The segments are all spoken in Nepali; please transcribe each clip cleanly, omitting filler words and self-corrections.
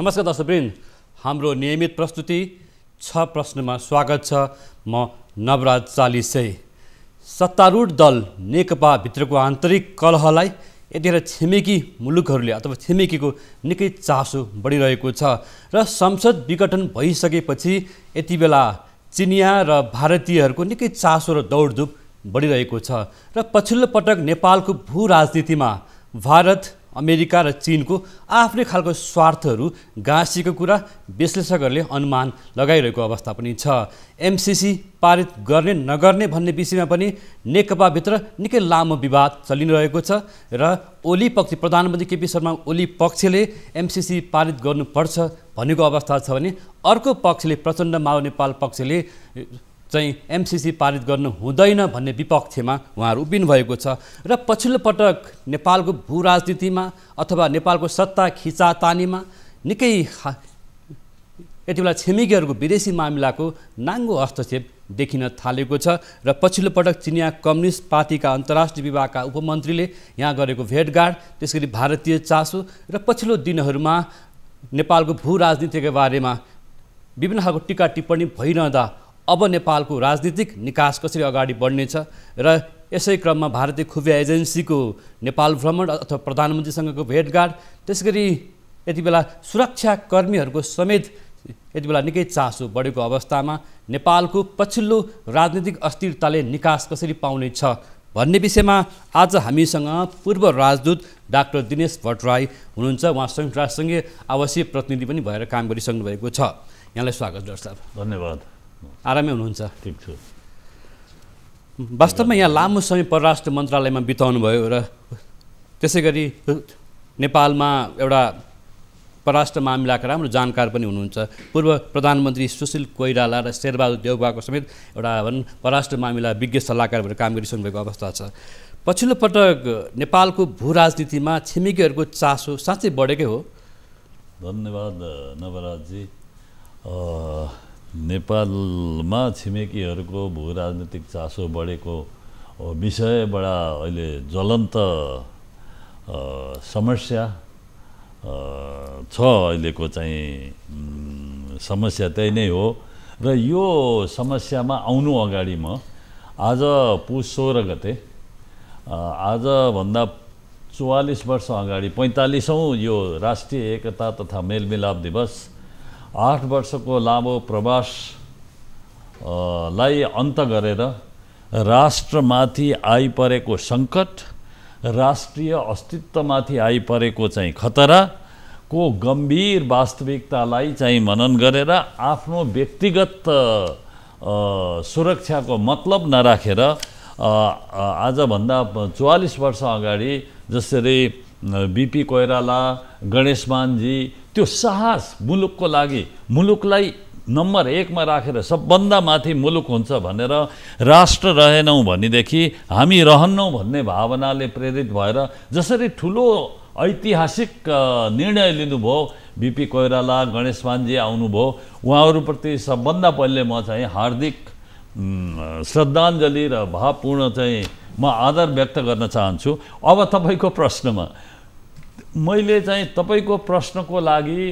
नमस्कार दर्शकवृन्द, हाम्रो नियमित प्रस्तुति 6 प्रश्नमा स्वागत छ। म नवराज चालिसे। सत्तारूढ दल नेकपा भित्रको आन्तरिक कलहलाई यतिखेर छिमेकी मुलुकहरूले अथवा छिमेकीको निकै चासो बढिरहेको छ र संसद विघटन भइसकेपछि यति बेला चिनिया र भारतीयहरूको निकै चासो र दौडधुप बढिरहेको छ र पछिल्लो पटक नेपालको भू राजनीतिमा भारत, अमेरिका र चीनको आफ्नै खालको स्वार्थहरू गाँसिएको कुरा विश्लेषकहरूले अनुमान लगाइरहेको अवस्था पनि छ। एमसीसी पारित गर्ने नगर्ने भन्ने विषयमा पनि नेकपाभित्र निकै लामो विवाद चलिरहेको छ र ओली पक्ष प्रधानमन्त्री केपी शर्मा ओली पक्षले एमसीसी पारित गर्नुपर्छ भनेको अवस्था छ भने अर्को पक्षले प्रचण्ड माओ नेपाल पक्षले चाहिँ एमसीसी पारित गर्नु हुँदैन भन्ने विपक्षमा उहाँहरू उभिनु भएको छ र पछिल्लो पटक नेपालको भू राजनीतिमा अथवा नेपालको सत्ता खिचातानीमा निकै यति बेला छिमेकीहरूको विदेशी मामिलाको नाङ्गो हस्तक्षेप देखिन थालेको छ र पछिल्लो पटक चिनिया कम्युनिस्ट पार्टीका अन्तर्राष्ट्रिय विभागका उपमन्त्रीले यहाँ गरेको भेटघाट, त्यसगरी भारतीय चासो र पछिल्लो दिनहरूमा नेपालको भू राजनीतिका बारेमा विभिन्न खालको टीका टिप्पणी भइरहँदा अब नेपालको राजनीतिक निकास कसरी अगाडि बढ्नेछ र यसै क्रममा भारतीय खुफिया एजेन्सीको नेपाल भ्रमण अथवा प्रधानमन्त्रीसँगको भेटघाट, त्यसगरी यति बेला सुरक्षाकर्मीहरूको समेत यति बेला निकै चासो बढेको अवस्थामा नेपालको पछिल्लो राजनीतिक अस्थिरताले निकास कसरी पाउनेछ भन्ने विषयमा आज हामीसँग पूर्व राजदूत डाक्टर दिनेश भट्टराई हुनुहुन्छ। उहाँ संयुक्त राष्ट्रसङ्घीय आवासीय प्रतिनिधि पनि भएर काम गरिसक्नु भएको छ। यहाँलाई स्वागत डाक्टर साहब। धन्यवाद। आरामै हुनुहुन्छ? ठिक छु। वास्तवमा यहाँ लामो समय परराष्ट्र मन्त्रालयमा बिताउनु भयो र त्यसै गरी नेपालमा एउटा परराष्ट्र मामिलाका राम्रो जानकार पनि हुनुहुन्छ। पूर्व प्रधानमन्त्री सुशील कोइराला र शेरबहादुर देउवाको समेत एउटा परराष्ट्र मामिला विज्ञ सल्लाहकार भएर काम गरिसक्नु भएको अवस्था छ। पछिल्लो पटक नेपालको भू राजनीतिमा छिमेकीहरूको चासो साँच्चै बढेकै हो? धन्यवाद नवराजजी। नेपालमा छिमेकीहरूको भू राजनीतिक चासो बढेको विषय बडा अहिले ज्वलन्त समस्या छ। अहिलेको चाहिँ समस्या त्यही नै हो र यो समस्यामा आउनु अगाडि म आज पुस 16 गते आजभन्दा 44 वर्ष अगाडि 45औँ यो राष्ट्रिय एकता तथा मेलमिलाप दिवस 8 वर्षको लामो प्रवास लाई अन्त गरेर राष्ट्रमाथि आइपरेको सङ्कट, राष्ट्रिय अस्तित्वमाथि आइपरेको चाहिँ खतराको गम्भीर वास्तविकतालाई चाहिँ मनन गरेर आफ्नो व्यक्तिगत सुरक्षाको मतलब नराखेर आजभन्दा 44 वर्ष अगाडि जसरी बीपी कोइराला, गणेश मानजी त्यो साहस मुलुकको लागि, मुलुकलाई नम्बर 1 मा राखेर सबभन्दा माथि मुलुक हुन्छ भनेर राष्ट्र रहेनौँ भनेदेखि हामी रहन्नौँ भन्ने भावनाले प्रेरित भएर जसरी ठुलो ऐतिहासिक निर्णय लिनुभयो, बीपी कोइराला, गणेश मानजी आउनुभयो, उहाँहरूप्रति सबभन्दा पहिले म चाहिँ हार्दिक श्रद्धाञ्जली र भावपूर्ण चाहिँ म आदर व्यक्त गर्न चाहन्छु। अब तपाईँको प्रश्नमा मैले चाहिँ तपाईँको प्रश्नको लागि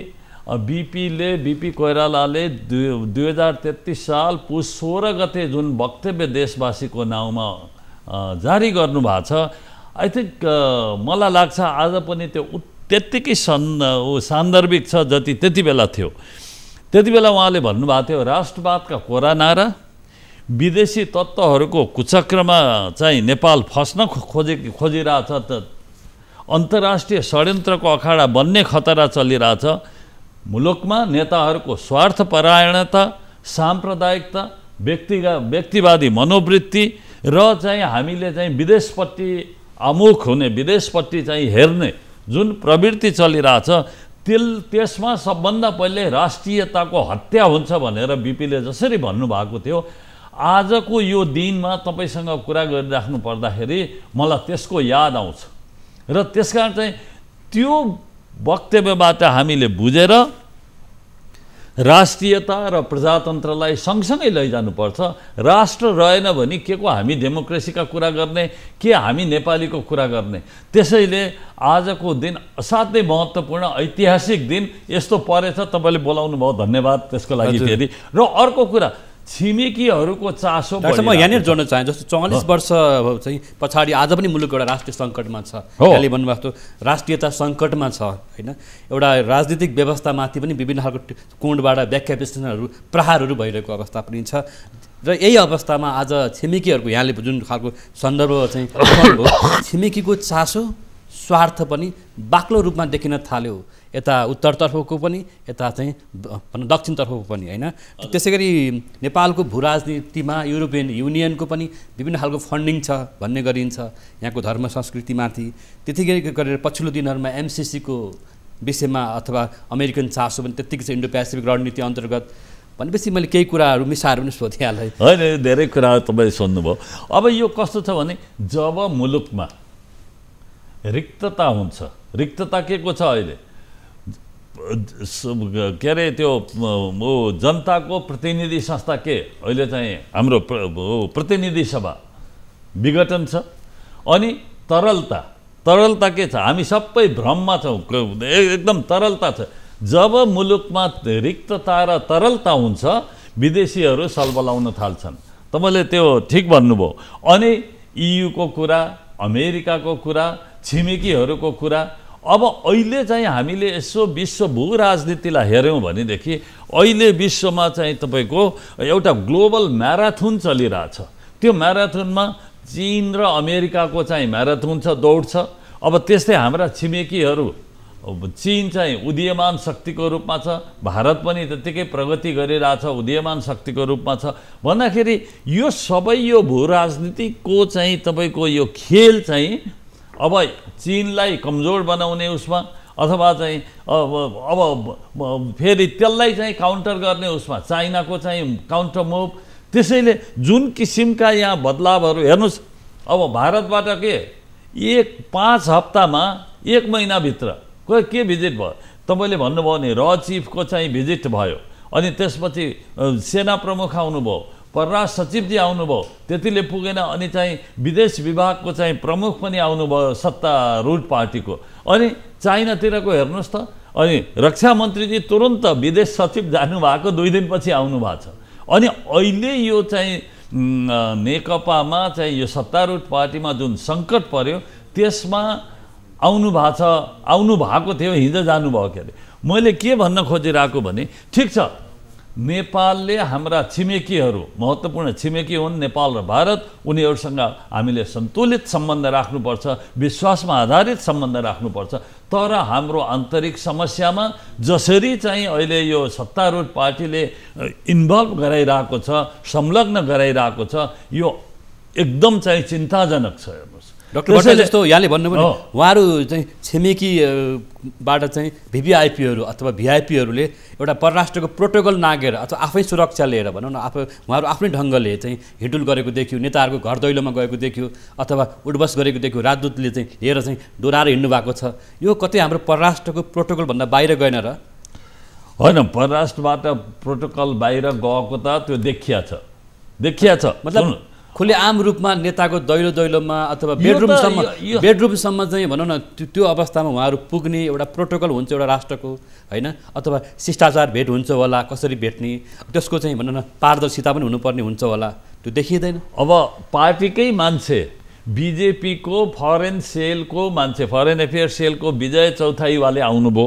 बीपी कोइरालाले 2033 साल पुस 16 गते जुन वक्तव्य देशवासीको नाउँमा जारी गर्नुभएको छ, आई थिङ्क मलाई लाग्छ आज पनि त्यो त्यत्तिकै सान्दर्भिक छ जति त्यति बेला थियो। त्यति बेला उहाँले भन्नुभएको थियो राष्ट्रवादका कोरा नारा, विदेशी तत्त्वहरूको कुचक्रमा चाहिँ नेपाल फस्न खोजिरहेछ, अन्तर्राष्ट्रिय षड्यन्त्रको अखाडा बन्ने खतरा चलिरहेछ, मुलुकमा नेताहरूको स्वार्थपरायणता, साम्प्रदायिकता, व्यक्तिवादी मनोवृत्ति र चाहिँ हामीले चाहिँ विदेशपट्टि आमुख हुने, विदेशपट्टि चाहिँ हेर्ने जुन प्रवृत्ति चलिरहेछ त्यसमा सबभन्दा पहिले राष्ट्रियताको हत्या हुन्छ भनेर बीपीले जसरी भन्नुभएको थियो, आजको यो दिनमा तपाईँसँग कुरा गरिराख्नु पर्दाखेरि मलाई त्यसको याद आउँछ र त्यसकारण चाहिँ त्यो वक्तव्यबाट हामीले बुझेर राष्ट्रियता र प्रजातन्त्रलाई सँगसँगै लैजानुपर्छ। राष्ट्र रहेन भने के को हामी डेमोक्रेसीका कुरा गर्ने, के हामी नेपालीको कुरा गर्ने। त्यसैले आजको दिन असाध्यै महत्त्वपूर्ण ऐतिहासिक दिन यस्तो परेछ। तपाईँले बोलाउनु भयो, धन्यवाद त्यसको लागि फेरि। र अर्को कुरा, छिमेकीहरूको चासो डाक्टर, म यहाँनिर जोड्न चाहेँ। जस्तो 44 वर्ष चाहिँ पछाडि आज पनि मुलुक एउटा राष्ट्रिय सङ्कटमा छ। यहाँले भन्नुभएको राष्ट्रियता सङ्कटमा छ होइन। एउटा राजनीतिक व्यवस्थामाथि पनि विभिन्न खालको कोणबाट व्याख्या विश्लेषणहरू प्रहारहरू भइरहेको अवस्था पनि छ। र यही अवस्थामा आज छिमेकीहरूको यहाँले जुन खालको सन्दर्भ चाहिँ छिमेकीको चासो स्वार्थ पनि बाक्लो रूपमा देखिन थाल्यो, यता उत्तरतर्फको पनि यता चाहिँ दक्षिणतर्फको पनि होइन। त्यसै गरी नेपालको भू राजनीतिमा युरोपियन युनियनको पनि विभिन्न खालको फन्डिङ छ भन्ने गरिन्छ यहाँको धर्म संस्कृतिमाथि। त्यतिकै गरेर पछिल्लो दिनहरूमा एमसिसीको विषयमा अथवा अमेरिकन चासो पनि त्यत्तिकै छ, इन्डो पेसिफिक रणनीति अन्तर्गत भनेपछि मैले केही कुराहरू मिसाएर पनि सोधिहालेँ। होइन, धेरै कुराहरू तपाईँले सोध्नुभयो। अब यो कस्तो छ भने जब मुलुकमा रिक्तता हुन्छ, रिक्तता के को छ अहिले, के अरे त्यो जनताको प्रतिनिधि संस्था के अहिले चाहिँ हाम्रो प्रतिनिधि सभा विघटन छ। अनि तरलता के छ, हामी सबै भ्रममा छौँ, एकदम तरलता छ। जब मुलुकमा रिक्तता र तरलता हुन्छ विदेशीहरू सलबलाउन थाल्छन्। तपाईँले त्यो ठिक भन्नुभयो। अनि EU को कुरा, अमेरिकाको कुरा, छिमेकीहरूको कुरा। अब अहिले चाहिँ हामीले यसो विश्व भू राजनीतिलाई हेऱ्यौँ भनेदेखि अहिले विश्वमा चाहिँ तपाईँको एउटा ग्लोबल म्याराथन चलिरहेछ। त्यो म्याराथनमा चीन र अमेरिकाको चाहिँ म्याराथन छ, दौड छ। अब त्यस्तै हाम्रा छिमेकीहरू, चीन चाहिँ उदीयमान शक्तिको रूपमा छ, भारत पनि त्यत्तिकै प्रगति गरिरहेछ, उदीयमान शक्तिको रूपमा छ। भन्दाखेरि यो सबै यो भू राजनीतिको चाहिँ तपाईँको यो खेल चाहिँ अब चीनलाई कमजोर बनाउने उसमा, अथवा चाहिँ अब फेरि त्यसलाई चाहिँ काउन्टर गर्ने उसमा चाइनाको चाहिँ काउन्टर मुभ। त्यसैले जुन किसिमका यहाँ बदलावहरू हेर्नुहोस्, अब भारतबाट के 5 हप्तामा 1 महिनाभित्र के भिजिट भयो। तपाईँले भन्नुभयो नि र चिफको चाहिँ भिजिट भयो, अनि त्यसपछि सेना प्रमुख आउनुभयो, परराष्ट्र सचिवजी आउनुभयो, त्यतिले पुगेन। अनि चाहिँ विदेश विभागको चाहिँ प्रमुख पनि आउनुभयो सत्तारूढ पार्टीको। अनि चाइनातिरको हेर्नुहोस् त, अनि रक्षा मन्त्रीजी तुरन्त विदेश सचिव जानुभएको 2 दिनपछि आउनुभएको छ। अनि अहिले यो चाहिँ नेकपामा चाहिँ यो सत्तारूढ पार्टीमा जुन सङ्कट पर्यो त्यसमा आउनु भएको थियो, हिजो जानुभयो। के अरे मैले के भन्न खोजिरहेको भने, ठिक छ नेपालले हाम्रा छिमेकीहरू, महत्त्वपूर्ण छिमेकी हुन् नेपाल र भारत, उनीहरूसँग हामीले सन्तुलित सम्बन्ध राख्नुपर्छ, विश्वासमा आधारित सम्बन्ध राख्नुपर्छ। तर हाम्रो आन्तरिक समस्यामा जसरी चाहिँ अहिले यो सत्तारूढ पार्टीले इन्भल्भ गराइरहेको छ, संलग्न गराइरहेको छ, यो एकदम चाहिँ चिन्ताजनक छ। हेर्नुहोस् डाक्टर भट्टराई, जस्तो यहाँले भन्नुभयो उहाँहरू चाहिँ छिमेकीबाट चाहिँ भिभिआइपीहरू अथवा भिआइपीहरूले एउटा परराष्ट्रको प्रोटोकल नागेर अथवा आफै सुरक्षा लिएर भनौँ न, उहाँहरू आफ्नै ढङ्गले चाहिँ हिँडुल गरेको देखियो, नेताहरूको घर दैलोमा गएको देखियो, अथवा उडबस गरेको देखियो, राजदूतले चाहिँ लिएर चाहिँ डोराएर हिँड्नु भएको छ। यो कतै हाम्रो परराष्ट्रको प्रोटोकलभन्दा बाहिर गएन र? होइन, परराष्ट्रबाट प्रोटोकल बाहिर गएको त त्यो देखिया छ। मतलब खुलेआम रूपमा नेताको दैलोमा अथवा बेडरुमसम्म चाहिँ भनौँ न, त्यो अवस्थामा उहाँहरू पुग्ने एउटा प्रोटोकल हुन्छ एउटा राष्ट्रको होइन, अथवा शिष्टाचार भेट हुन्छ होला, कसरी भेट्ने, त्यसको चाहिँ भनौँ न पारदर्शिता पनि हुनुपर्ने हुन्छ होला, त्यो देखिँदैन। अब पार्टीकै मान्छे, बिजेपीको फरेन सेलको मान्छे, फरेन अफेयर्स सेलको विजय चौथाईवाले आउनुभयो,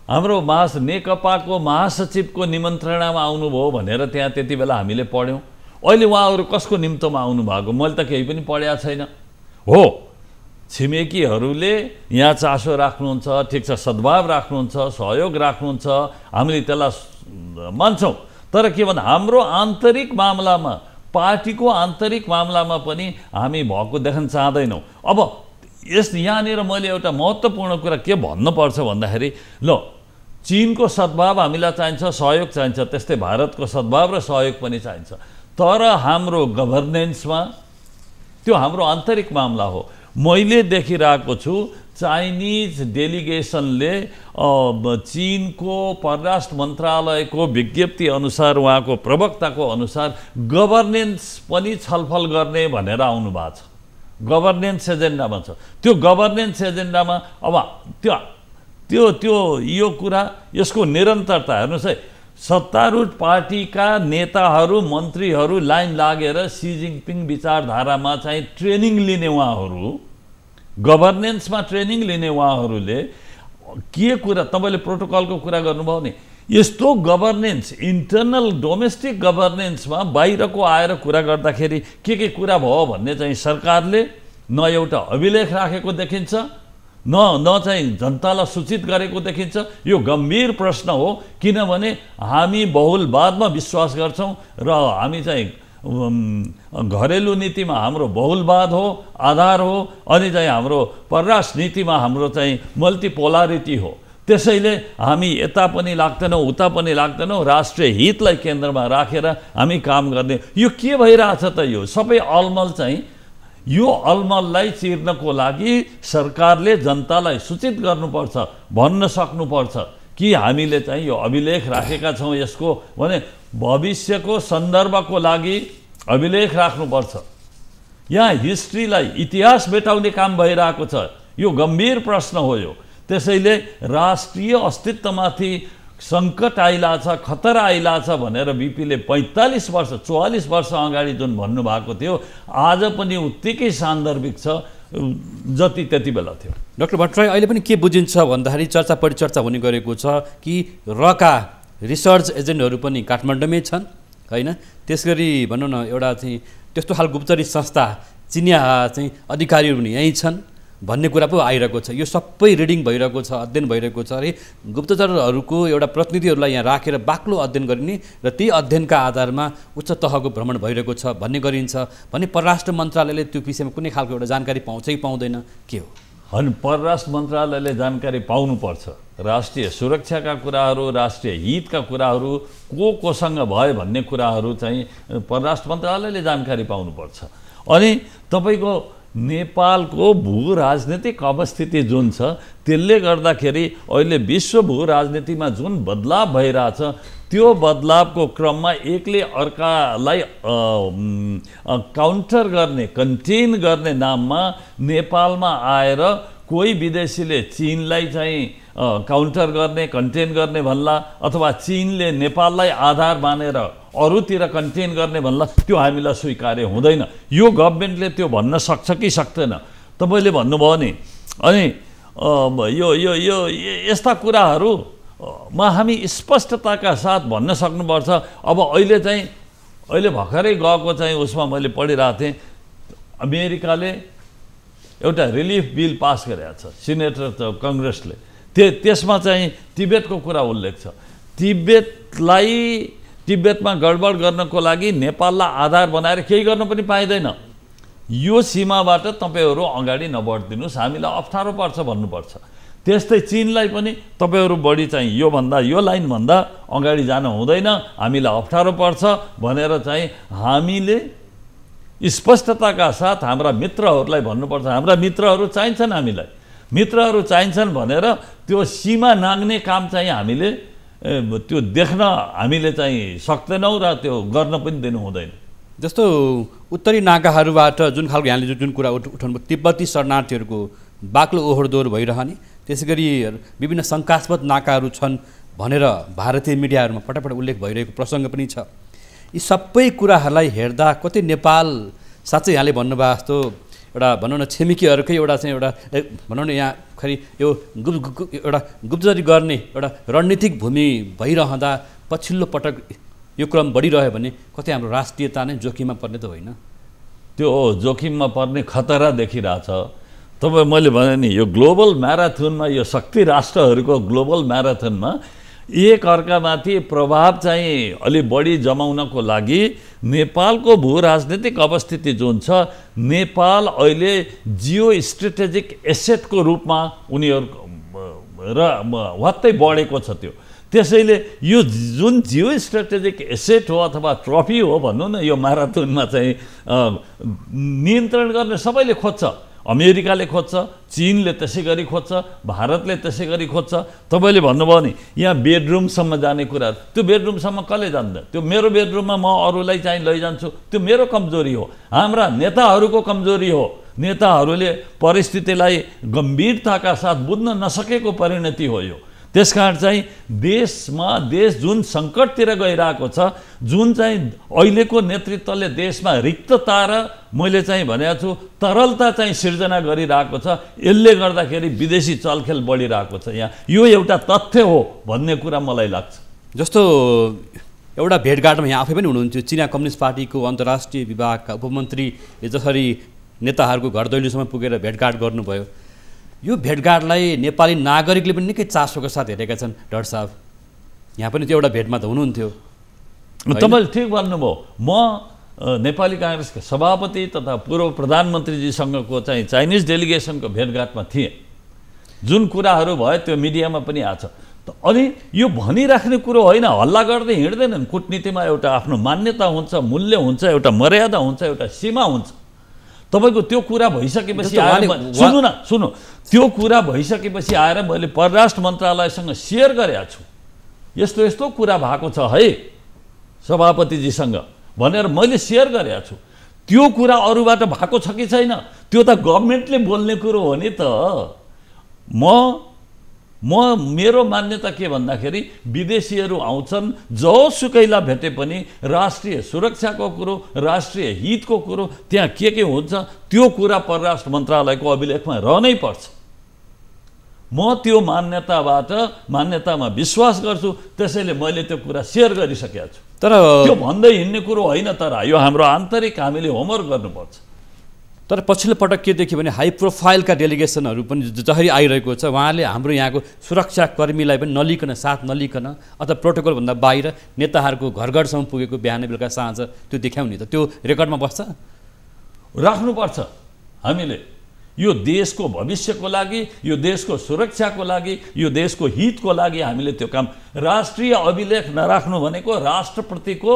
हाम्रो नेकपाको महासचिवको निमन्त्रणामा आउनुभयो भनेर त्यहाँ त्यति बेला हामीले पढ्यौँ। अहिले उहाँहरू कसको निम्तोमा आउनुभएको मैले त केही पनि पढेको छैन। हो, छिमेकीहरूले यहाँ चासो राख्नुहुन्छ, ठिक छ, सद्भाव राख्नुहुन्छ, सहयोग राख्नुहुन्छ, हामीले त्यसलाई मान्छौँ। तर के भन्दा हाम्रो आन्तरिक मामलामा, पार्टीको आन्तरिक मामलामा पनि हामी भएको देख्न चाहदैनौँ। अब यहाँनिर मैले एउटा महत्त्वपूर्ण कुरा के भन्नुपर्छ भन्दाखेरि, ल चीनको सद्भाव हामीलाई चाहिन्छ, सहयोग चाहिन्छ, त्यस्तै भारतको सद्भाव र सहयोग पनि चाहिन्छ। तर हाम्रो गभर्नेन्समा त्यो हाम्रो आन्तरिक मामला हो। मैले देखिरहेको छु चाइनिज डेलिगेसनले चीनको परराष्ट्र मन्त्रालयको विज्ञप्ति अनुसार उहाँको प्रवक्ताको अनुसार गभर्नेन्स पनि छलफल गर्ने भनेर आउनु भएको छ। गभर्नेन्स एजेन्डामा छ। त्यो गभर्नेन्स एजेन्डामा अब त्यो यो कुरा यसको निरन्तरता हेर्नुहोस् है, सत्तारूढ पार्टीका नेताहरू मन्त्रीहरू लाइन लागेर सी जिनपिङ विचारधारामा चाहिँ ट्रेनिङ लिने उहाँहरू, गभर्नेन्समा ट्रेनिङ लिने उहाँहरूले के कुरा, तपाईँले प्रोटोकलको कुरा गर्नुभयो नि, यस्तो गभर्नेन्स इन्टरनल डोमेस्टिक गभर्नेन्समा बाहिरको आएर कुरा गर्दाखेरि के कुरा भयो भन्ने चाहिँ सरकारले न एउटा अभिलेख राखेको देखिन्छ, न चाहिँ जनतालाई सूचित गरेको देखिन्छ। यो गम्भीर प्रश्न हो, किनभने हामी बहुलवादमा विश्वास गर्छौँ र हामी चाहिँ घरेलु नीतिमा हाम्रो बहुलवाद हो, आधार हो, अनि चाहिँ हाम्रो परराष्ट्र नीतिमा हाम्रो चाहिँ मल्टिपोलारिटी हो। त्यसैले हामी यता पनि लाग्दैनौँ उता पनि लाग्दैनौँ, राष्ट्रिय हितलाई केन्द्रमा राखेर हामी काम गर्ने। यो के भइरहेछ त, यो सबै अलमल चाहिँ यो अलमललाई चिर्नको लागि सरकारले जनतालाई सूचित गर्नुपर्छ, भन्न सक्नुपर्छ कि हामीले चाहिँ यो अभिलेख राखेका छौँ यसको, भने भविष्यको सन्दर्भको लागि अभिलेख राख्नुपर्छ। यहाँ हिस्ट्रीलाई इतिहास मेटाउने काम भइरहेको छ। यो गम्भीर प्रश्न हो यो। त्यसैले राष्ट्रिय अस्तित्वमाथि सङ्कट आइलाछ, खतरा आइलाछ भनेर बिपीले 45 वर्ष 44 वर्ष अगाडि जुन भन्नुभएको थियो आज पनि उत्तिकै सान्दर्भिक छ जति त्यति बेला थियो। डाक्टर भट्टराई, अहिले पनि के बुझिन्छ भन्दाखेरि चर्चा परिचर्चा हुने गरेको छ कि रका रिसर्च एजेन्टहरू पनि काठमाडौँमै छन् होइन, त्यसगरी भनौँ न एउटा चाहिँ त्यस्तो खालको गुप्तचरी संस्था चिनिया चाहिँ अधिकारीहरू पनि यहीँ छन् भन्ने कुरा पो आइरहेको छ। यो सबै रिडिङ भइरहेको छ, अध्ययन भइरहेको छ। अरे गुप्तचरहरूको एउटा प्रतिनिधिहरूलाई यहाँ राखेर बाक्लो अध्ययन गरिने र त्यही अध्ययनका आधारमा उच्च तहको भ्रमण भइरहेको छ भन्ने गरिन्छ भने परराष्ट्र मन्त्रालयले त्यो विषयमा कुनै खालको एउटा जानकारी पाउँछ कि पाउँदैन, के हो? अनि परराष्ट्र मन्त्रालयले जानकारी पाउनुपर्छ। राष्ट्रिय सुरक्षाका कुराहरू, राष्ट्रिय हितका कुराहरू कोसँग भयो भन्ने कुराहरू चाहिँ परराष्ट्र मन्त्रालयले जानकारी पाउनुपर्छ। अनि तपाईँको नेपालको भू राजनीतिक अवस्थिति जुन छ त्यसले गर्दाखेरि अहिले विश्व भू राजनीतिमा जुन बदलाव भइरहेछ त्यो बदलावको क्रममा एकले अर्कालाई काउन्टर गर्ने, कन्टेन गर्ने नाममा नेपालमा आएर कोही विदेशीले चीनलाई चाहिँ काउन्टर गर्ने, कन्टेन गर्ने भन्ला, अथवा चीनले नेपाललाई आधार मानेर अरूतिर कन्टेन गर्ने भन्ला, त्यो हामीलाई स्वीकार्य हुँदैन। यो गभर्मेन्टले त्यो भन्न सक्छ कि सक्दैन? तपाईँले भन्नुभयो नि। अनि यो यो यो यस्ता कुराहरूमा हामी स्पष्टताका साथ भन्न सक्नुपर्छ। अब अहिले भर्खरै गएको चाहिँ उसमा मैले पढिरहेको थिएँ, अमेरिकाले एउटा रिलिफ बिल पास गरेको छ, सिनेटर कङ्ग्रेसले। त्यसमा चाहिँ तिब्बतको कुरा उल्लेख छ। तिब्बतमा गडबड गर्नको लागि नेपाललाई आधार बनाएर केही गर्न पनि पाइँदैन। यो सीमाबाट तपाईँहरू अगाडि नबढिदिनुहोस्, हामीलाई अप्ठ्यारो पर्छ भन्नुपर्छ। त्यस्तै चीनलाई पनि तपाईँहरू बढी चाहिँ यो लाइनभन्दा अगाडि जान हुँदैन, हामीलाई अप्ठ्यारो पर्छ भनेर चाहिँ हामीले स्पष्टताका साथ हाम्रा मित्रहरूलाई भन्नुपर्छ। हाम्रा मित्रहरू चाहिन्छन्, हामीलाई मित्रहरू चाहिन्छन् भनेर त्यो सीमा नाग्ने काम चाहिँ हामीले त्यो देख्न हामीले चाहिँ सक्दैनौँ र त्यो गर्न पनि दिनु हुँदैन। जस्तो उत्तरी नाकाहरूबाट जुन खालको यहाँले जुन कुरा उठाउनु, तिब्बती शरणार्थीहरूको बाक्लो ओहोरदोहोर भइरहने, त्यसै गरी विभिन्न शङ्कास्पद नाकाहरू छन् भनेर भारतीय मिडियाहरूमा पटक उल्लेख भइरहेको प्रसङ्ग पनि छ। यी सबै कुराहरूलाई हेर्दा कतै नेपाल साँच्चै यहाँले भन्नुभयो जस्तो एउटा भनौँ न छिमेकीहरूकै एउटा चाहिँ एउटा भनौँ न यहाँ खरि यो एउटा गुप्तचरी गर्ने एउटा रणनीतिक भूमि भइरहँदा पछिल्लो पटक यो क्रम बढिरह्यो भने कतै हाम्रो राष्ट्रियता नै जोखिममा पर्ने त होइन? त्यो जोखिममा पर्ने खतरा देखिरहेछ। मैले भने नि, यो ग्लोबल म्याराथनमा, यो शक्ति राष्ट्रहरूको ग्लोबल म्याराथनमा एक अर्कामाथि प्रभाव चाहिँ अलि बढी जमाउनको लागि नेपालको भू राजनीतिक अवस्थिति जुन छ, नेपाल अहिले जियो स्ट्रेटेजिक एसेटको रूपमा उनीहरूको र वात्तै बढेको छ। त्यसैले यो जुन जियो स्ट्रेटेजिक एसेट हो अथवा ट्रफी हो भनौँ न, यो म्याराथनमा चाहिँ नियन्त्रण गर्ने सबैले खोज्छ। अमेरिकाले खोज्छ, चीनले त्यसै गरी खोज्छ, भारतले त्यसै गरी खोज्छ। तपाईँले भन्नुभयो नि यहाँ बेडरुमसम्म जाने कुराहरू, त्यो बेडरुमसम्म कसले जान्दैन? त्यो मेरो बेडरुममा म अरूलाई चाहिँ लैजान्छु, त्यो मेरो कमजोरी हो, हाम्रा नेताहरूको कमजोरी हो। नेताहरूले परिस्थितिलाई गम्भीरताका साथ बुझ्न नसकेको परिणति हो यो। त्यसकारण चाहिँ देश जुन सङ्कटतिर गइरहेको छ, जुन चाहिँ अहिलेको नेतृत्वले देशमा रिक्तता र मैले चाहिँ भनेको छु तरलता चाहिँ सिर्जना गरिरहेको छ, यसले गर्दाखेरि विदेशी चलखेल बढिरहेको छ। यहाँ यो एउटा तथ्य हो भन्ने कुरा मलाई लाग्छ। जस्तो एउटा भेटघाटमा यहाँ आफै पनि हुनुहुन्थ्यो, चिना कम्युनिस्ट पार्टीको अन्तर्राष्ट्रिय विभागका उपमन्त्री जसरी नेताहरूको घर दैलोसम्म पुगेर भेटघाट गर्नुभयो। यो भेटघाटलाई नेपाली नागरिकले पनि निकै चासोका साथ हेरेका छन्। डाक्टर साहब यहाँ पनि त्यो एउटा भेटमा त हुनुहुन्थ्यो। तपाईँले ठिक भन्नुभयो। म नेपाली काङ्ग्रेसका सभापति तथा पूर्व प्रधानमन्त्रीजीसँगको चाहिँ चाइनिज डेलिगेसनको भेटघाटमा थिएँ। जुन कुराहरू भयो त्यो मिडियामा पनि आछ। अनि यो भनिराख्ने कुरो होइन, हल्ला गर्दै हिँड्दैनन्। कूटनीतिमा एउटा आफ्नो मान्यता हुन्छ, मूल्य हुन्छ, एउटा मर्यादा हुन्छ, एउटा सीमा हुन्छ। तपाईँको त्यो कुरा भइसकेपछि आएर सुन्नु त्यो कुरा भइसकेपछि आएर मैले परराष्ट्र मन्त्रालयसँग सेयर गरेको छु, यस्तो यस्तो कुरा भएको छ है सभापतिजीसँग भनेर मैले सेयर गरेको छु। त्यो कुरा अरूबाट भएको छ कि छैन, त्यो त गभर्मेन्टले बोल्ने कुरो हो नि त। मेरो मान्यता के भन्दाखेरि विदेशीहरू आउँछन्, जोसुकैलाई भेटे पनि राष्ट्रिय सुरक्षाको कुरो, राष्ट्रिय हितको कुरो त्यहाँ के हुन्छ त्यो कुरा परराष्ट्र मन्त्रालयको अभिलेखमा रहनै पर्छ। म त्यो मान्यतामा विश्वास गर्छु, त्यसैले मैले त्यो कुरा सेयर गरिसकेको छु। तर त्यो भन्दै हिँड्ने कुरो होइन, तर यो हाम्रो आन्तरिक हामीले होमवर्क गर्नुपर्छ। तर पछिल्लो पटक के देख्यो भने हाई प्रोफाइलका डेलिगेसनहरू पनि जसरी आइरहेको छ, उहाँले हाम्रो यहाँको सुरक्षाकर्मीलाई पनि साथ नलिकन अथवा प्रोटोकलभन्दा बाहिर नेताहरूको घर घरसम्म पुगेको बिहान बेलुका साँझ त्यो देखाउने त त्यो रेकर्डमा बस्छ। राख्नुपर्छ हामीले। यो देशको भविष्यको लागि, यो देशको सुरक्षाको लागि, यो देशको हितको लागि हामीले त्यो काम। राष्ट्रिय अभिलेख नराख्नु भनेको राष्ट्रप्रतिको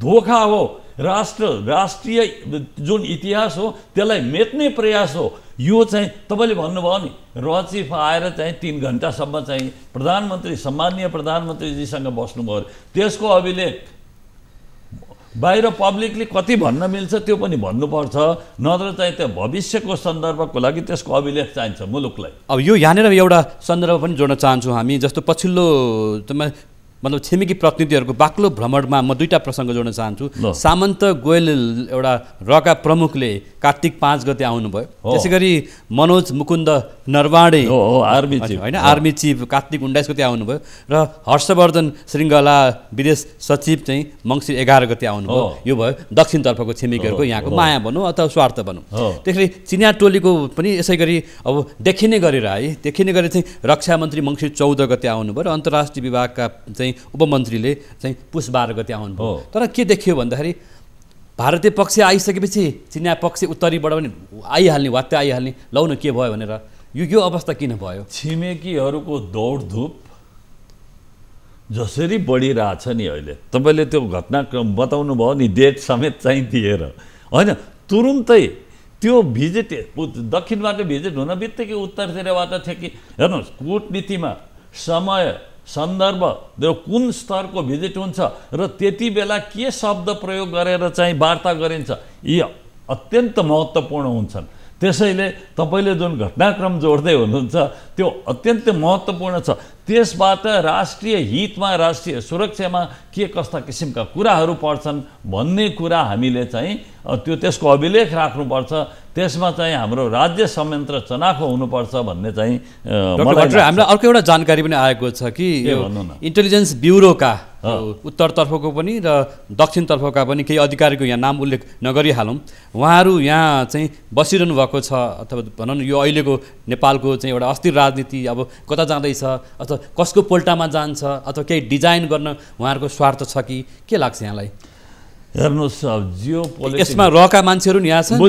धोखा हो। राष्ट्रिय जुन इतिहास हो त्यसलाई मेट्ने प्रयास हो। यो चाहिँ तपाईँले भन्नुभयो नि, रचिफ आएर चाहिँ 3 घन्टासम्म चाहिँ सम्माननीय प्रधानमन्त्रीजीसँग बस्नुभयो। त्यसको अभिलेख बाहिर पब्लिकली कति भन्न मिल्छ त्यो पनि भन्नुपर्छ, नत्र चाहिँ त्यो भविष्यको सन्दर्भको लागि त्यसको अभिलेख चाहिन्छ मुलुकलाई। अब यो यहाँनिर एउटा सन्दर्भ पनि जोड्न चाहन्छु हामी। जस्तो पछिल्लो मतलब छिमेकी प्रतिनिधिहरूको बाक्लो भ्रमणमा म 2टा प्रसङ्ग जोड्न चाहन्छु। सामन्त गोयल एउटा रका प्रमुखले कार्तिक 5 गते आउनुभयो। त्यसै गरी मनोज मुकुन्द नरवाडे आर्मी चिफ कार्तिक 19 गते आउनुभयो र हर्षवर्धन श्रृङ्गला विदेश सचिव चाहिँ मङ्सिर 11 गते आउनुभयो। यो भयो दक्षिणतर्फको छिमेकीहरूको यहाँको माया भनौँ अथवा स्वार्थ भनौँ। त्यसरी चिनिया टोलीको पनि यसै गरी अब देखिने गरेर चाहिँ रक्षा मन्त्री मङ्सिर 14 गते आउनुभयो र अन्तर्राष्ट्रिय विभागका चाहिँ उपमन्त्रीले चाहिँ पुस 12 गते आउनुभयो। तर के देखियो भन्दाखेरि भारतीय पक्ष आइसकेपछि चिनिया पक्ष उत्तरीबाट पनि आइहाल्ने, वात्तै आइहाल्ने, लौ न के भयो भनेर यो अवस्था किन भयो? छिमेकीहरूको दौडधुप जसरी बढिरहेछ नि अहिले, तपाईँले त्यो घटनाक्रम बताउनु भयो नि, डेट समेत चाहिँ दिएर होइन, तुरुन्तै त्यो भिजिट दक्षिणबाट भिजिट हुन बित्तिकै उत्तरतिरबाट थियो कि हेर्नुहोस् कूटनीतिमा समय सन्दर्भ र कुन स्तरको भिजिट हुन्छ र त्यति बेला के शब्द प्रयोग गरेर चाहिँ वार्ता गरिन्छ, यी अत्यन्त महत्त्वपूर्ण हुन्छन्। त्यसैले तपाईँले जुन घटनाक्रम जोड्दै हुनुहुन्छ त्यो अत्यन्त महत्त्वपूर्ण छ। त्यसबाट राष्ट्रिय हितमा, राष्ट्रिय सुरक्षामा के कस्ता किसिमका कुराहरू पर्छन् भन्ने कुरा हामीले चाहिँ त्यसको अभिलेख राख्नुपर्छ। त्यसमा चाहिँ हाम्रो राज्य संयन्त्र चनाखो हुनुपर्छ भन्ने चाहिँ हामीलाई अर्को एउटा जानकारी पनि आएको छ कि इन्टेलिजेन्स ब्युरोका उत्तरतर्फको पनि र दक्षिणतर्फका पनि केही अधिकारीको यहाँ नाम उल्लेख नगरिहालौँ, उहाँहरू यहाँ चाहिँ बसिरहनु भएको छ अथवा भनौँ न यो अहिलेको नेपालको चाहिँ एउटा अस्थिर राजनीति अब कता जाँदैछ अथवा कसको पोल्टामा जान्छ अथवा केही डिजाइन गर्न उहाँहरूको स्वार्थ छ कि के लाग्छ यहाँलाई? हेर्नुहोस्, यसमा रहका मान्छेहरू नि यहाँ छन्,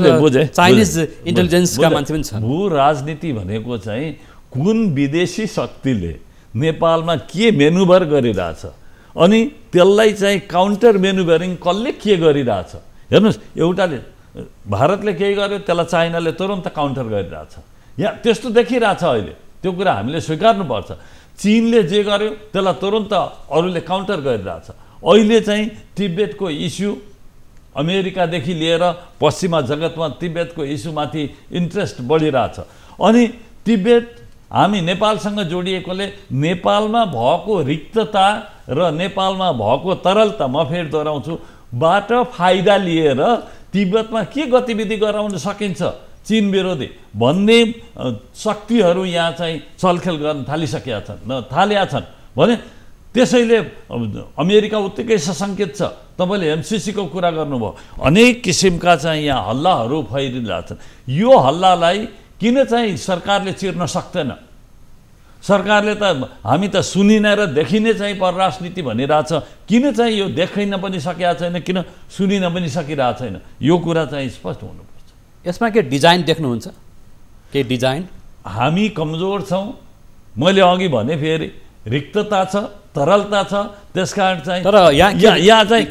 चाइनिज इन्टेलिजेन्सका मान्छे पनि छन्। भू राजनीति भनेको चाहिँ कुन विदेशी शक्तिले नेपालमा के मेनुभर गरिरहेछ अनि त्यसलाई चाहिँ काउन्टर मेनुभरिङ कसले के गरिरहेछ। हेर्नुहोस्, एउटाले भारतले केही गर्यो त्यसलाई चाइनाले तुरन्त काउन्टर गरिरहेछ। यहाँ त्यस्तो देखिरहेछ अहिले, त्यो कुरा हामीले स्वीकार्नुपर्छ। चीनले जे गर्यो त्यसलाई तुरन्त अरूले काउन्टर गरिरहेछ। अहिले चाहिँ तिब्बतको इस्यु अमेरिकादेखि लिएर पश्चिमा जगतमा तिब्बतको इस्युमाथि इन्ट्रेस्ट बढिरहेछ। अनि तिब्बत हामी नेपालसँग जोडिएकोले नेपालमा भएको रिक्तता र नेपालमा भएको तरलता, म फेरि दोहोऱ्याउँछु, बाट फाइदा लिएर तिब्बतमा के गतिविधि गराउन सकिन्छ चीन विरोधी भन्ने शक्तिहरू यहाँ चाहिँ चलखेल गर्न थालिएका छन् भने त्यसैले अमेरिका उत्तिकै सशङ्कित छ। तपाईँले एमसिसीको कुरा गर्नुभयो, अनेक किसिमका चाहिँ यहाँ हल्लाहरू फैलिरहेछन्। यो हल्लालाई किन चाहिँ सरकारले चिर्न सक्दैन? सरकारले त हामी त सुनिने र देखिने चाहिँ परराजनीति भनिरहेछ, किन चाहिँ यो देखिन पनि सकेका छैन, किन सुनिन पनि सकिरहेको छैन? यो कुरा चाहिँ स्पष्ट हुनुपर्छ। यसमा के डिजाइन देख्नुहुन्छ? के डिजाइन? हामी कमजोर छौँ। मैले अघि भने फेरि रिक्तता छ, तरलता छ, त्यसकारण चाहिँ तर यहाँ चाहिँ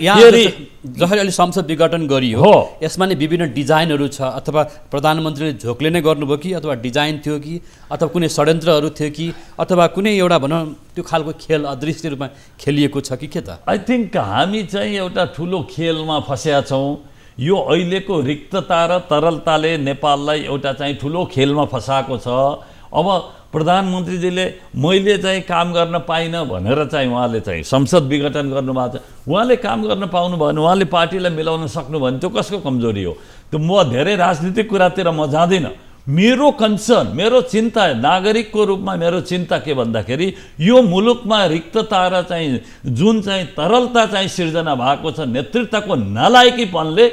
जसरी अहिले संसद विघटन गरियो हो, यसमा नै विभिन्न डिजाइनहरू छ। अथवा प्रधानमन्त्रीले झोकले नै गर्नुभयो कि अथवा डिजाइन थियो कि अथवा कुनै षड्यन्त्रहरू थियो कि अथवा कुनै एउटा भनौँ त्यो खालको खेल अदृश्य रूपमा खेलिएको छ कि के त? आई थिङ्क हामी चाहिँ एउटा ठुलो खेलमा फँसेका छौँ। यो अहिलेको रिक्तता र तरलताले नेपाललाई एउटा चाहिँ ठुलो खेलमा फसाएको छ। अब प्रधानमन्त्रीजीले मैले चाहिँ काम गर्न पाइनँ भनेर चाहिँ उहाँले चाहिँ संसद विघटन गर्नुभएको छ। उहाँले काम गर्न पाउनु भयो भने, उहाँले पार्टीलाई मिलाउन सक्नु भयो भने त्यो कसको कमजोरी हो? त्यो म धेरै राजनीतिक कुरातिर म जाँदिनँ। मेरो कन्सर्न, मेरो चिन्ता, नागरिकको रूपमा मेरो चिन्ता के भन्दाखेरि यो मुलुकमा रिक्तता र चाहिँ जुन चाहिँ तरलता चाहिँ सिर्जना भएको छ नेतृत्वको नालायकीपनले,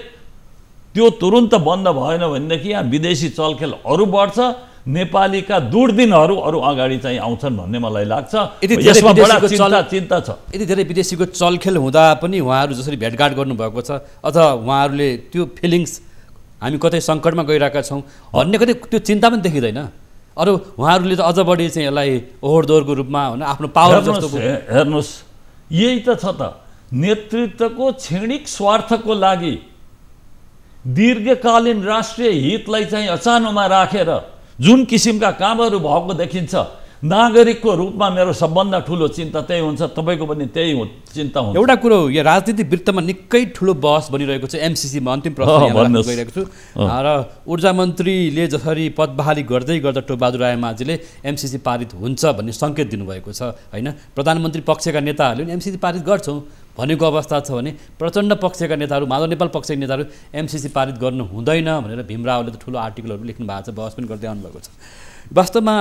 त्यो तुरुन्त बन्द भएन भनेदेखि यहाँ विदेशी चलखेल अरू बढ्छ, नेपालीका दुर्दिनहरू अरू अगाडि चाहिँ आउँछन् भन्ने मलाई लाग्छ। यसमा बडा चिन्ता छ। यति धेरै विदेशीको चलखेल हुँदा पनि उहाँहरू जसरी भेटघाट गर्नुभएको छ अथवा उहाँहरूले त्यो फिलिङ्स हामी कतै सङ्कटमा गइरहेका छौँ भन्ने कतै त्यो चिन्ता पनि देखिँदैन? अरू उहाँहरूले त अझ बढी चाहिँ यसलाई ओहोरदोहोरको रूपमा होइन आफ्नो पावर जस्तो। हेर्नुहोस्, यही त छ त, नेतृत्वको क्षणिक स्वार्थको लागि दीर्घकालीन राष्ट्रिय हितलाई चाहिँ अचानोमा राखेर जुन किसिमका कामहरू भएको देखिन्छ, नागरिकको रूपमा मेरो सबभन्दा ठुलो चिन्ता त्यही हुन्छ। तपाईँको पनि त्यही चिन्ता हुन्छ। एउटा कुरो, यो राजनीतिक वृत्तमा निकै ठुलो बहस बनिरहेको छ एमसिसीमा। अन्तिम प्रश्न गइरहेको छु र ऊर्जा मन्त्रीले जसरी पद बहाली गर्दै गर्दा टोपबहादुर रायमाझीले एमसिसी पारित हुन्छ भन्ने सङ्केत दिनुभएको छ होइन? प्रधानमन्त्री पक्षका नेताहरूले पनि एमसिसी पारित गर्छौँ भनेको अवस्था छ भने प्रचण्ड पक्षका नेताहरू, माधव नेपाल पक्षका नेताहरू एमसिसी पारित गर्नु हुँदैन भनेर भीमरावले त ठुलो आर्टिकलहरू लेख्नु भएको छ, बहस पनि गर्दै आउनुभएको छ। वास्तवमा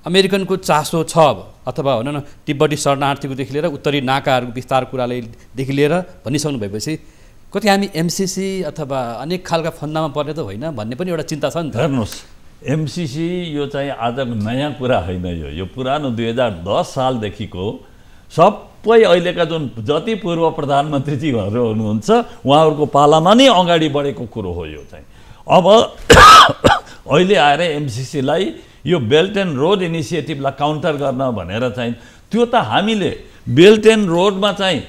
अमेरिकनको चासो छ अथवा भनौँ न तिब्बती शरणार्थीकोदेखि लिएर उत्तरी नाकाहरूको विस्तार कुरालेदेखि लिएर भनिसक्नु भएपछि कति हामी एमसिसी अथवा अनेक खालका फन्दामा पर्ने त होइन भन्ने पनि एउटा चिन्ता छ नि त? हेर्नुहोस्, एमसिसी यो चाहिँ आजको नयाँ कुरा होइन। यो पुरानो 2010 सालदेखिको सबै अहिलेका जुन जति पूर्व प्रधानमन्त्रीजीहरू हुनुहुन्छ उहाँहरूको पालामा नै अगाडि बढेको कुरो हो यो चाहिँ। अब अहिले आएर एमसिसीलाई यो बेल्ट एन्ड रोड इनिसिएटिभलाई काउन्टर गर्न भनेर चाहिँ, त्यो त हामीले बेल्ट एन्ड रोडमा चाहिँ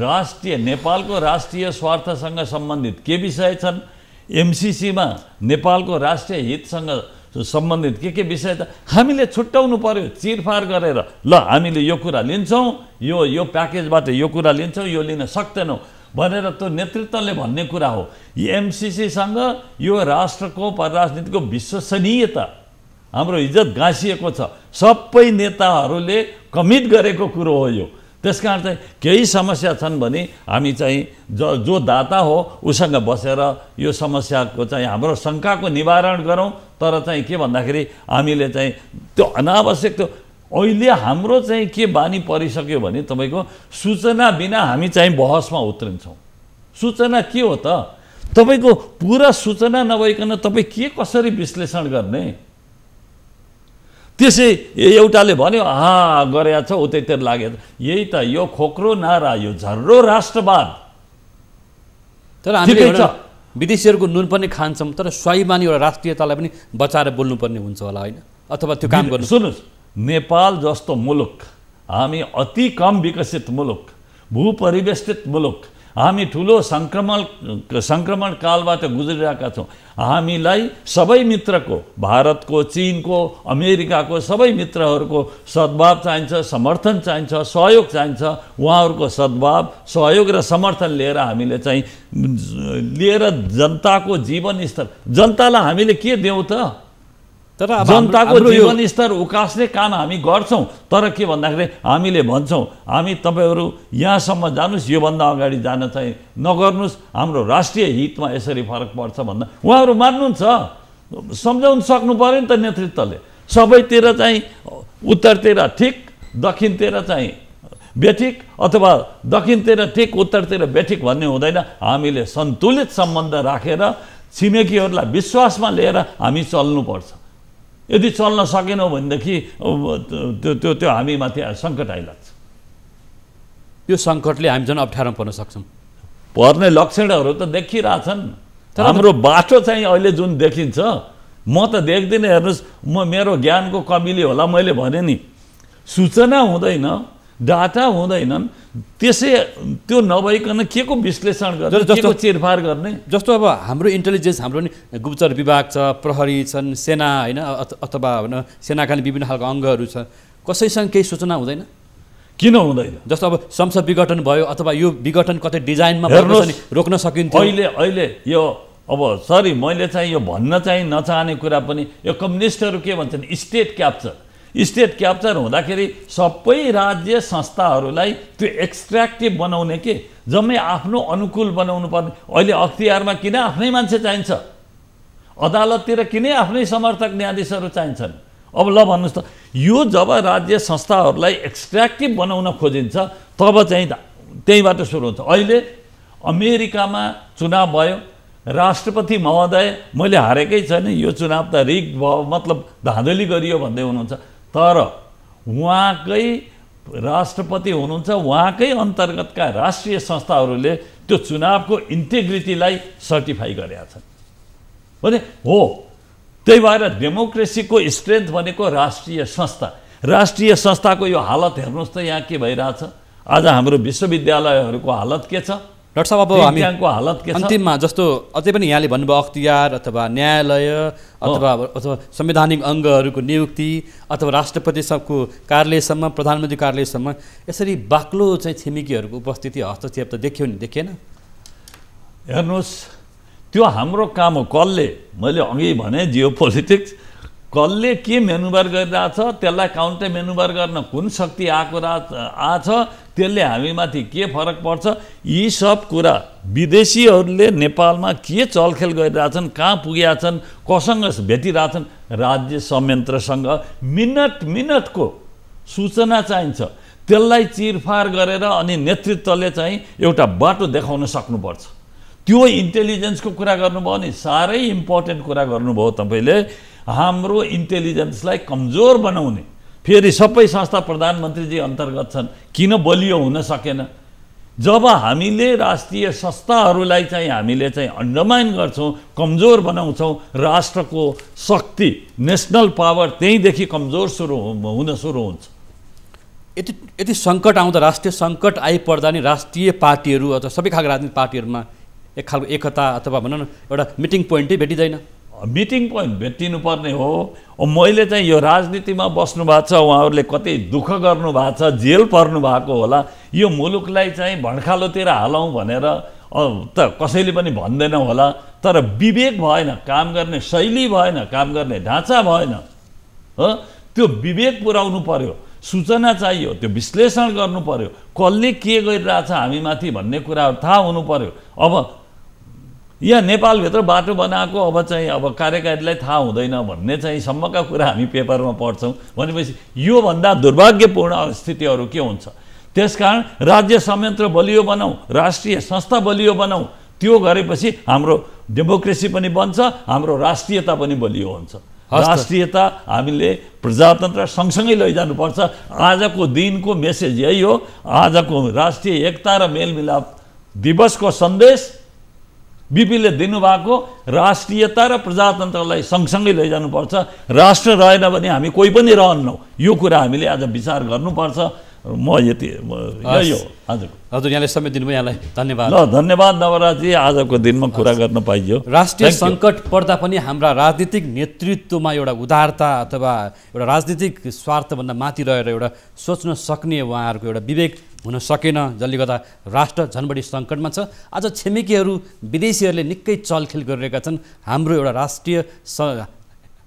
राष्ट्रिय नेपालको राष्ट्रिय स्वार्थसँग सम्बन्धित के विषय छन्, एमसिसीमा नेपालको राष्ट्रिय हितसँग सम्बन्धित के विषय त हामीले छुट्याउनु पर्यो चिरफार गरेर। ल हामीले यो कुरा लिन्छौँ, यो प्याकेजबाट यो कुरा लिन्छौँ, यो लिन सक्दैनौँ भनेर त्यो नेतृत्वले भन्ने कुरा हो। एमसिसीसँग यो राष्ट्रको परराजनीतिको विश्वसनीयता, हाम्रो इज्जत गाँसिएको छ। सबै नेताहरूले कमिट गरेको कुरो हो यो। त्यसकारण चाहिँ केही समस्या छन् भने हामी चाहिँ जो दाता हो उसँग बसेर यो समस्याको चाहिँ हाम्रो शङ्काको निवारण गरौँ। तर चाहिँ के भन्दाखेरि हामीले चाहिँ त्यो अनावश्यक, त्यो अहिले हाम्रो चाहिँ के बानी परिसक्यो भने तपाईँको सूचना बिना हामी चाहिँ बहसमा उत्रिन्छौँ। सूचना के हो त? तपाईँको पुरा सूचना नभइकन तपाईँ के कसरी विश्लेषण गर्ने? त्यसै एउटाले भन्यो गरेका छ उतैतिर लाग्यो, यही त यो खोक्रो नारा, यो झर्रो राष्ट्रवाद। तर हामीले विदेशीहरूको नुन पनि खान्छौँ, तर स्वाभिमानी एउटा राष्ट्रियतालाई पनि बचाएर बोल्नुपर्ने हुन्छ होला होइन? अथवा त्यो काम गर्नु। सुन्नुहोस्, नेपाल जस्तो मुलुक, हामी अति कम विकसित मुलुक, भूपरिवेष्टित मुलुक, हामी ठुलो सङ्क्रमण कालबाट गुज्रिरहेका छौँ। हामीलाई सबै मित्रको, भारतको, चीनको, अमेरिकाको सबै मित्रहरूको सद्भाव चाहिन्छ, समर्थन चाहिन्छ, सहयोग चाहिन्छ। उहाँहरूको सद्भाव, सहयोग र समर्थन लिएर हामीले चाहिँ जनताको जीवनस्तर, जनतालाई हामीले के देऊ त? तर अब जनताको जीवनस्तर उकास्ने काम हामी गर्छौँ। तर के भन्दाखेरि हामीले भन्छौँ हामी तपाईँहरू यहाँसम्म जानुहोस्, योभन्दा अगाडि जान चाहिँ नगर्नुहोस्, हाम्रो राष्ट्रिय हितमा यसरी फरक पर्छ भन्दा उहाँहरू मान्नुहुन्छ। सम्झाउन सक्नु पऱ्यो नि त नेतृत्वले। सबैतिर चाहिँ उत्तरतिर ठिक, दक्षिणतिर चाहिँ बेठिक, अथवा दक्षिणतिर ठिक, उत्तरतिर बेठिक भन्ने हुँदैन। हामीले सन्तुलित सम्बन्ध राखेर छिमेकीहरूलाई विश्वासमा लिएर हामी चल्नुपर्छ। यदि चल्न सकेनौँ भनेदेखि त्यो हामीमाथि सङ्कट आइलाग्छ। यो सङ्कटले हामी झन् अप्ठ्यारो पर्न सक्छौँ। पर्ने लक्षणहरू त देखिरहेछन्। हाम्रो बाटो चाहिँ अहिले जुन देखिन्छ, म त देख्दिनँ। हेर्नुहोस्, मेरो ज्ञानको कमीले होला, मैले भने नि सूचना हुँदैन, डाटा हुँदैनन्, त्यसै त्यो नभइकन के को विश्लेषण गर्ने, के को चिरफार गर्ने? जस्तो अब हाम्रो इन्टेलिजेन्स, हाम्रो नि गुप्तचर विभाग छ, प्रहरी छन्, सेना होइन, अथवा सेनाका विभिन्न खालको अङ्गहरू छ, कसैसँग केही सूचना हुँदैन? किन हुँदैन? जस्तो अब संसद विघटन भयो, अथवा यो विघटन कतै डिजाइनमा रोक्न सकिन्थ्यो। अहिले यो अब सरी, मैले चाहिँ यो भन्न चाहिँ नचाहने कुरा पनि, यो कम्युनिस्टहरू के भन्छन्, स्टेट क्याप्चर हुँदाखेरि सबै राज्य संस्थाहरूलाई त्यो एक्सट्र्याक्टिभ बनाउने के जम्मै आफ्नो अनुकूल बनाउनु पर्ने। अहिले अख्तियारमा किन आफ्नै मान्छे चाहिन्छ? अदालततिर किन आफ्नै समर्थक न्यायाधीशहरू चाहिन्छन्? अब ल भन्नुहोस् त, यो जब राज्य संस्थाहरूलाई एक्सट्र्याक्टिभ बनाउन खोजिन्छ तब चाहिँ त्यहीबाट सुरु हुन्छ। अहिले अमेरिकामा चुनाव भयो, राष्ट्रपति महोदय मैले हारेकै छैन, यो चुनाव त रिग भयो, मतलब धाँधली गरियो भन्दै हुनुहुन्छ। तर उहाँकै राष्ट्रपति हुनुहुन्छ, उहाँकै अन्तर्गतका राष्ट्रिय संस्थाहरूले त्यो चुनावको इन्टिग्रिटीलाई सर्टिफाई गरेका छन् भने हो। त्यही भएर डेमोक्रेसीको स्ट्रेन्थ भनेको राष्ट्रिय संस्थाको यो हालत हेर्नुहोस् त, यहाँ के भइरहेछ। आज हाम्रो विश्वविद्यालयहरूको हालत के छ? डाक्टर साहब, अब हामी हालत के छ? अन्तिममा जस्तो अझै पनि यहाँले भन्नुभयो अख्तियार अथवा न्यायालय अथवा संवैधानिक अङ्गहरूको नियुक्ति अथवा राष्ट्रपति सबको कार्यालयसम्म, प्रधानमन्त्री कार्यालयसम्म यसरी बाक्लो चाहिँ छिमेकीहरूको उपस्थिति, हस्तक्षेप त देखियो नि, देखेन? हेर्नुहोस्, त्यो हाम्रो काम हो। कसले, मैले अघि भने जियो पोलिटिक्स, कसले के मेनुभर गरिरहेछ त्यसलाई काउन्टर मेनुभर गर्न कुन शक्ति आछ, त्यसले हामीमाथि के फरक पर्छ, यी सब कुरा विदेशीहरूले नेपालमा के चलखेल गरिरहेछन्, कहाँ पुगेका छन्, कसँग भेटिरहेछन्, राज्य संयन्त्रसँग मिनटको सूचना चाहिन्छ। त्यसलाई चिरफार गरेर अनि नेतृत्वले चाहिँ एउटा बाटो देखाउन सक्नुपर्छ। त्यो इन्टेलिजेन्सको कुरा गर्नुभयो नि, साह्रै इम्पोर्टेन्ट कुरा गर्नुभयो तपाईँले। हाम्रो इन्टेलिजेन्सलाई कमजोर बनाउने, फेरि सबै संस्था प्रधानमन्त्रीजी अन्तर्गत छन्, किन बलियो हुन सकेन? जब हामीले राष्ट्रिय संस्थाहरूलाई चाहिँ हामीले चाहिँ अन्डरमाइन गर्छौँ, कमजोर बनाउँछौँ, राष्ट्रको शक्ति, नेसनल पावर त्यहीँदेखि कमजोर हुन सुरु हुन्छ। यति सङ्कट आउँदा, राष्ट्रिय सङ्कट आइपर्दा नि राष्ट्रिय पार्टीहरू अथवा सबै खालको राजनीतिक पार्टीहरूमा एक खालको एकता अथवा भनौँ न एउटा मिटिङ पोइन्टै भेटिँदैन। मिटिङ पोइन्ट भेटिनुपर्ने हो। मैले चाहिँ यो राजनीतिमा बस्नु भएको छ, उहाँहरूले कतै दुःख गर्नु भएको छ, जेल पर्नु भएको होला, यो मुलुकलाई चाहिँ भड्खालोतिर हालौँ भनेर त कसैले पनि भन्दैन होला। तर विवेक भएन, काम गर्ने शैली भएन, काम गर्ने ढाँचा भएन। त्यो विवेक पुर्याउनु पर्यो, सूचना चाहियो, त्यो विश्लेषण गर्नु पर्यो, कसले के गरिरहेछ हामीमाथि भन्ने कुराहरू थाहा हुनु पर्यो। अब यहाँ नेपालभित्र बाटो बनाएको अब कार्यकारीलाई थाहा हुँदैन भन्ने चाहिँ सम्मका कुरा हामी पेपरमा पढ्छौँ भनेपछि योभन्दा दुर्भाग्यपूर्ण स्थितिहरू के हुन्छ? त्यसकारण राज्य संयन्त्र बलियो बनाऊ, राष्ट्रिय संस्था बलियो बनाऊ। त्यो गरेपछि हाम्रो डेमोक्रेसी पनि बन्छ, हाम्रो राष्ट्रियता पनि बलियो हुन्छ। राष्ट्रियता हामीले प्रजातन्त्र सँगसँगै लैजानुपर्छ। आजको दिनको मेसेज यही हो। आजको राष्ट्रिय एकता र मेलमिलाप दिवसको सन्देश बिपीले दिनुभएको, राष्ट्रियता र प्रजातन्त्रलाई सँगसँगै लैजानुपर्छ। राष्ट्र रहेन भने हामी कोही पनि रहन्नौँ। यो कुरा हामीले आज विचार गर्नुपर्छ। म यति यही हो हजुर। हजुर यहाँले समय दिनुभयो, यहाँलाई धन्यवाद। ल धन्यवाद नवराजजी, आजको दिनमा कुरा गर्न पाइयो। राष्ट्रिय सङ्कट पर्दा पनि हाम्रा राजनीतिक नेतृत्वमा एउटा उदारता अथवा एउटा राजनीतिक स्वार्थभन्दा माथि रहेर एउटा सोच्न सक्ने उहाँहरूको एउटा विवेक हुन सकेन, जसले गर्दा राष्ट्र झन् बढी सङ्कटमा छ। आज छिमेकीहरू विदेशीहरूले निकै चलखेल गरिरहेका छन् हाम्रो एउटा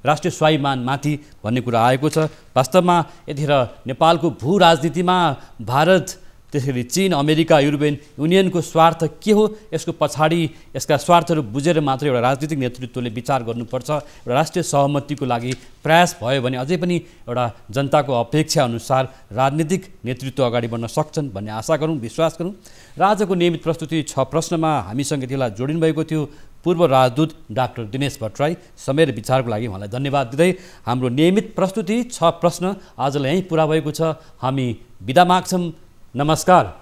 राष्ट्रिय स्वाभिमानमाथि भन्ने कुरा आएको छ। वास्तवमा यतिखेर नेपालको भू राजनीतिमा भारत, त्यसरी चीन, अमेरिका, युरोपियन युनियनको स्वार्थ के हो, यसको पछाडि यसका स्वार्थहरू बुझेर मात्र एउटा राजनीतिक नेतृत्वले विचार गर्नुपर्छ। एउटा राष्ट्रिय सहमतिको लागि प्रयास भयो भने अझै पनि एउटा जनताको अपेक्षा अनुसार राजनीतिक नेतृत्व अगाडि बढ्न सक्छन् भन्ने आशा गरौँ, विश्वास गरौँ। र आजको नियमित प्रस्तुति 6 प्रश्नमा हामीसँग त्यसलाई जोडिनु भएको थियो पूर्व राजदूत डाक्टर दिनेश भट्टराई। समय र विचारको लागि उहाँलाई धन्यवाद दिँदै हाम्रो नियमित प्रस्तुति 6 प्रश्न आजलाई यहीँ पुरा भएको छ। हामी बिदा माग्छौँ। नमस्कार।